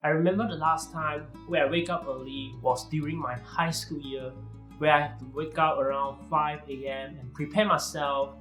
I remember the last time where I wake up early was during my high school year, where I have to wake up around 5 a.m. and prepare myself,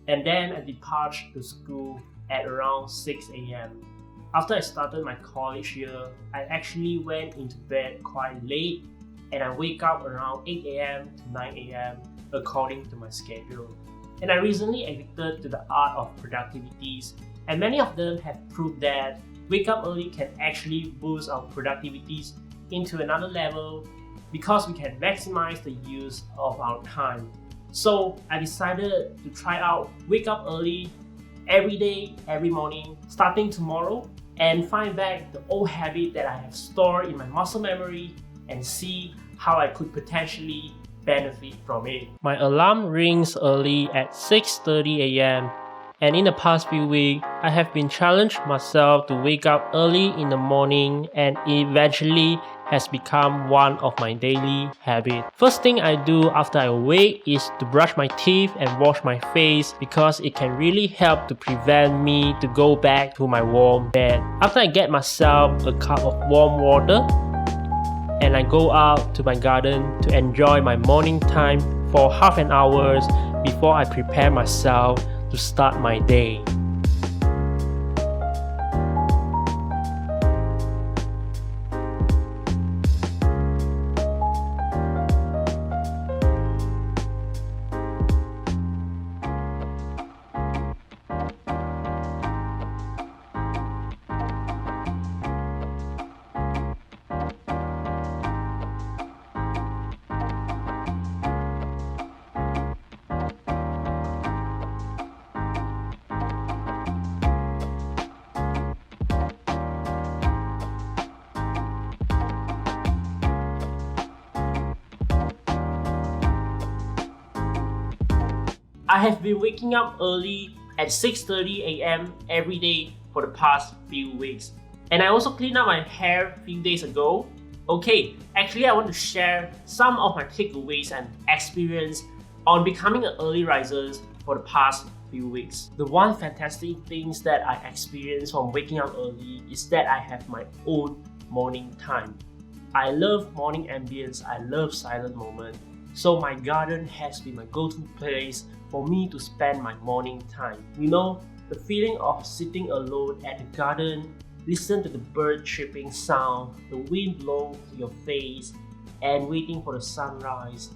and then I depart to school at around 6 a.m. After I started my college year, I actually went into bed quite late and I wake up around 8 a.m. to 9 a.m. according to my schedule. And I recently addicted to the art of productivities, and many of them have proved that wake up early can actually boost our productivities into another level because we can maximize the use of our time. So I decided to try out wake up early every day, every morning, starting tomorrow, and find back the old habit that I have stored in my muscle memory and see how I could potentially benefit from it. My alarm rings early at 6:30 a.m. and in the past few weeks, I have been challenged myself to wake up early in the morning, and eventually has become one of my daily habits. First thing I do after I awake is to brush my teeth and wash my face because it can really help to prevent me to go back to my warm bed. After I get myself a cup of warm water, and I go out to my garden to enjoy my morning time for half an hour before I prepare myself to start my day. I have been waking up early at 6:30 a.m. every day for the past few weeks. And I also cleaned up my hair a few days ago. Okay, actually I want to share some of my takeaways and experience on becoming an early riser for the past few weeks. The one fantastic things that I experienced from waking up early is that I have my own morning time. I love morning ambience, I love silent moments. So my garden has been my go-to place for me to spend my morning time. You know, the feeling of sitting alone at the garden, listen to the bird chirping sound, the wind blow to your face, and waiting for the sunrise.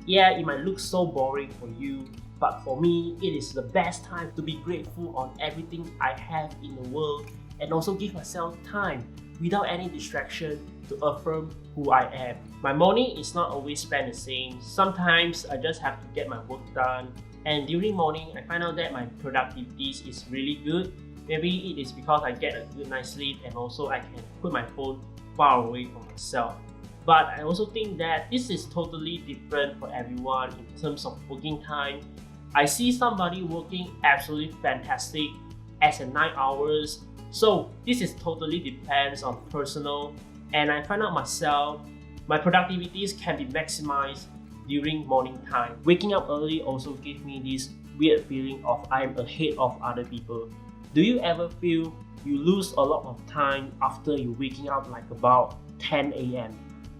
Yeah, it might look so boring for you, but for me, it is the best time to be grateful on everything I have in the world and also give myself time without any distraction to affirm who I am. My morning is not always spent the same. Sometimes I just have to get my work done, and during morning I find out that my productivity is really good. Maybe it is because I get a good night's sleep and also I can put my phone far away from myself. But I also think that this is totally different for everyone in terms of working time. I see somebody working absolutely fantastic as a 9 hours. So this is totally depends on personal, and I find out myself, my productivities can be maximized during morning time. Waking up early also gives me this weird feeling of I'm ahead of other people. Do you ever feel you lose a lot of time after you waking up like about 10 a.m?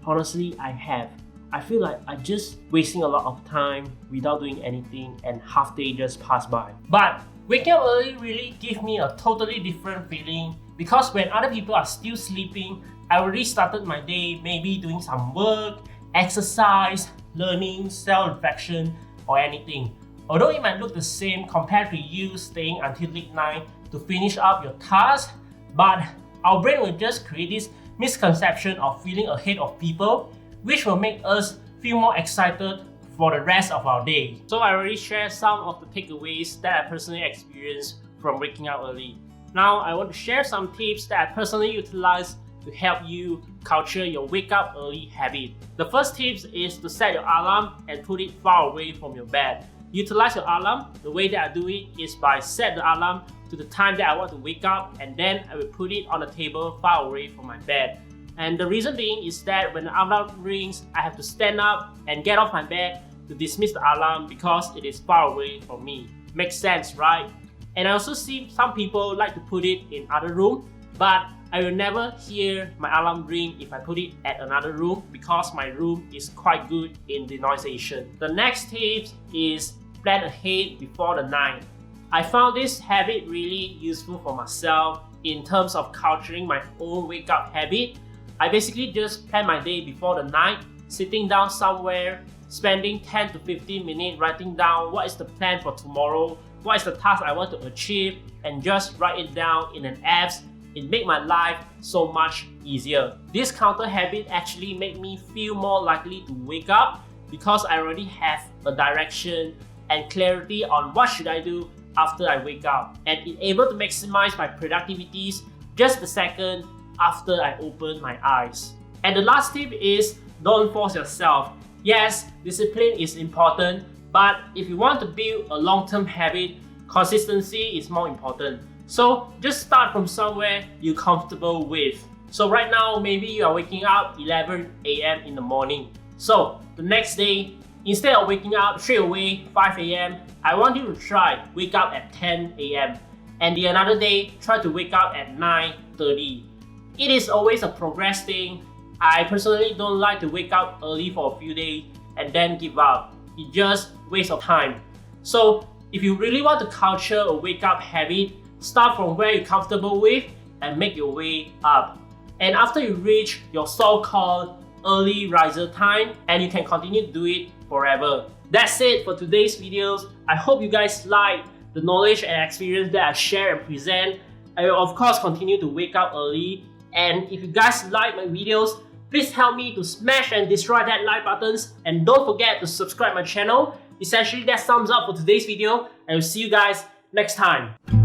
Honestly, I have. I feel like I just wasting a lot of time without doing anything and half day just passed by. But waking up early really gives me a totally different feeling because when other people are still sleeping, I already started my day maybe doing some work, exercise, learning, self-reflection, or anything. Although it might look the same compared to you staying until late night to finish up your task, but our brain will just create this misconception of feeling ahead of people, which will make us feel more excited for the rest of our day. So I already shared some of the takeaways that I personally experienced from waking up early. Now I want to share some tips that I personally utilize to help you culture your wake up early habit. The first tip is to set your alarm and put it far away from your bed. Utilize your alarm. The way that I do it is by set the alarm to the time that I want to wake up, and then I will put it on the table far away from my bed. And the reason being is that when the alarm rings, I have to stand up and get off my bed to dismiss the alarm because it is far away from me. Makes sense, right? And I also see some people like to put it in other room, but I will never hear my alarm ring if I put it at another room because my room is quite good in denoisation. The next tip is plan ahead before the night. I found this habit really useful for myself in terms of culturing my own wake up habit. I basically just plan my day before the night, sitting down somewhere, spending 10 to 15 minutes writing down what is the plan for tomorrow, what is the task I want to achieve, and just write it down in an app. It made my life so much easier. This counter habit actually made me feel more likely to wake up because I already have a direction and clarity on what should I do after I wake up, and it able to maximize my productivities just the second after I open my eyes. And the last tip is don't force yourself. Yes, discipline is important, but if you want to build a long-term habit, consistency is more important. So just start from somewhere you're comfortable with. So right now, maybe you are waking up 11 a.m. in the morning. So the next day, instead of waking up straight away 5 a.m., I want you to try wake up at 10 a.m. and the another day, try to wake up at 9:30. It is always a progress thing. I personally don't like to wake up early for a few days and then give up. It's just waste of time. So if you really want to culture a wake up habit, start from where you're comfortable with and make your way up. And after you reach your so-called early riser time, and you can continue to do it forever. That's it for today's videos. I hope you guys like the knowledge and experience that I share and present. I will of course continue to wake up early. And if you guys like my videos, please help me to smash and destroy that like buttons, and don't forget to subscribe my channel. Essentially, that's thumbs up for today's video, and I will see you guys next time.